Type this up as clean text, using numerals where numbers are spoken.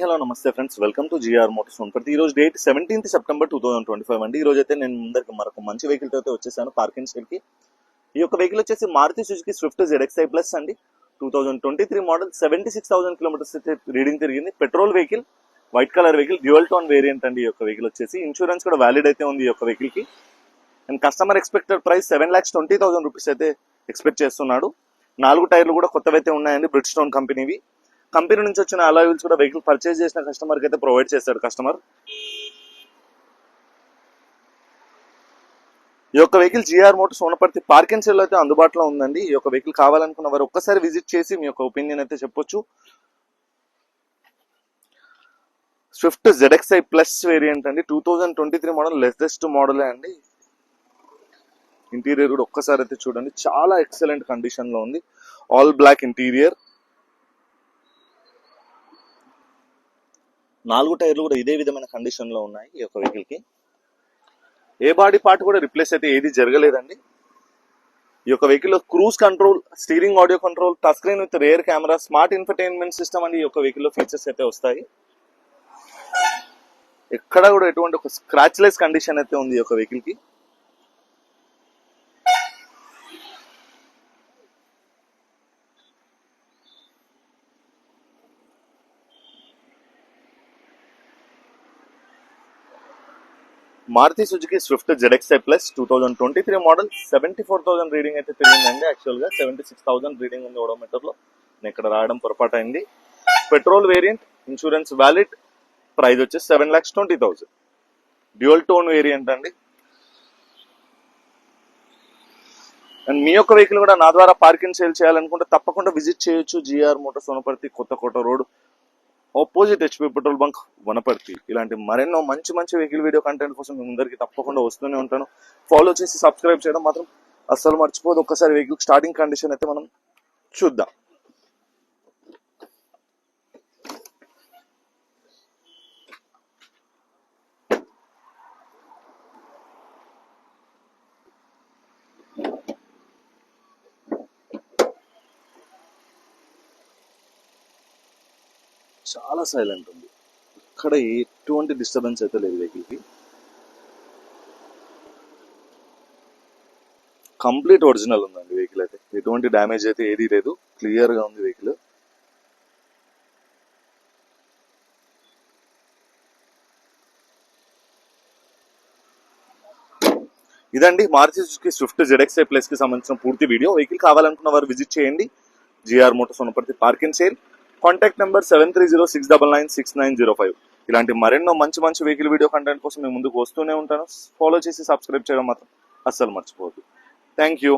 Hello నమస్తే friends, welcome to GR Motors Wanaparthy. ఈ రోజు డేట్ 17th సెప్టెంబర్ 2025 అండి. ఈ రోజు అయితే నేను ముందరికి మరొక మంచి వెహికల్ తో అయితే వచ్చేసాను పార్కింగ్ స్టేల్ కి. ఈ యొక్క వెహికల్ వచ్చేసి Maruti Suzuki Swift ZXi plus అండి. 2023 మోడల్, 76,000 కిలోమీటర్స్ అయితే రీడింగ్ తిరిగింది. Petrol vehicle, white colour vehicle, dual tone variant అండి. ఈ యొక్క వెహికల్ వచ్చేసి ఇన్సూరెన్స్ కూడా వ్యాలిడ్ అయితే ఉంది ఈ యొక్క వెహికల్ కి. And customer expected price 7,20,000 rupees అయితే ఎక్స్పెక్ట్ చేస్తున్నాడు. 4 టైర్లు కూడా కొత్తవైతే ఉన్నాయండి, బ్రిడ్స్టోన్ కంపెనీవి. కంపెనీ నుంచి వచ్చిన అలాయ్ వీల్స్ కూడా వెహికల్ పర్చేజ్ చేసిన కస్టమర్ కి అయితే ప్రొవైడ్ చేస్తాడు కస్టమర్. ఈ యొక్క vehicle GR Motors Wanaparthy parking sale అయితే అందుబాటులో ఉందండి. ఈ యొక్క వెహికల్ కావాలనుకున్న వారు ఒక్కసారి విజిట్ చేసి మీ యొక్క ఒపీనియన్ అయితే చెప్పొచ్చు. స్విఫ్ట్ ZXi ప్లస్ వేరియంట్ అండి. 2023 మోడల్, లేటెస్ట్ మోడలే అండి. ఇంటీరియర్ కూడా ఒక్కసారి అయితే చూడండి, చాలా ఎక్సలెంట్ కండిషన్ లో ఉంది. ఆల్ బ్లాక్ ఇంటీరియర్, 4 టైర్లు కూడా ఇదే విధమైన కండిషన్ లో ఉన్నాయి ఈ యొక్క వెహికల్ కి. ఏ బాడీ పార్ట్ కూడా రిప్లేస్ అయితే ఏది జరగలేదండి. ఈ యొక్క వెహికల్ లో cruise control, steering audio control, touch screen with rear camera, smart infotainment system అండి ఈ యొక్క వెహికల్ లో ఫీచర్స్ అయితే వస్తాయి. ఎక్కడ కూడా ఎటువంటి ఒక స్క్రాచ్ లెస్ కండిషన్ అయితే ఉంది ఈ యొక్క వెహికల్ కి. Maruti Suzuki Swift ZXi plus 2023 model, 74,000 reading అయితే తిరిగిందండి. యాక్చువల్ గా 76,000 రీడింగ్ ఉంది ఓడోమీటర్ లో. నేను ఇక్కడ రాయడం పొరపాటు అయింది. Petrol variant, insurance valid, price వచ్చేసి 7,20,000. డ్యూయల్ టోన్ వేరియంట్ అండి. అండ్ మీ యొక్క వెహికల్ కూడా నా ద్వారా పార్కింగ్ సేల్ చేయాలనుకుంటే తప్పకుండా విజిట్ చేయొచ్చు. GR Motors Wanaparthy, Kothakota road, opposite HP petrol bunk Wanaparthy. ఇలాంటి మరెన్నో మంచి మంచి వెహికల్ వీడియో కంటెంట్ కోసం మీ ముందరికి తప్పకుండా వస్తూనే ఉంటాను. ఫాలో చేసి సబ్స్క్రైబ్ చేయడం మాత్రం అస్సలు మర్చిపోదు. ఒక్కసారి వెహికల్ స్టార్టింగ్ కండిషన్ అయితే మనం చూద్దాం. చాలా సైలెంట్ ఉంది, ఇక్కడ ఎటువంటి డిస్టర్బెన్స్ అయితే లేదు వెహికల్ కి. కంప్లీట్ ఒరిజినల్ ఉందండి వెహికల్ అయితే, ఎటువంటి డ్యామేజ్ అయితే ఏదీ లేదు, క్లియర్ గా ఉంది వెహికల్. ఇదండి Maruti Suzuki Swift ZXi plus కి సంబంధించిన పూర్తి వీడియో. వెహికల్ కావాలనుకున్న వారు విజిట్ చేయండి. GR Motors Wanaparthy parking sale. Contact number 7306996905. ఇలాంటి మరెన్నో మంచి మంచి వెహికల్ వీడియో కంటెంట్ కోసం మేము ముందుకు వస్తూనే ఉంటాను. ఫాలో చేసి సబ్స్క్రైబ్ చేయడం మాత్రం అస్సలు మర్చిపోవద్దు. Thank you.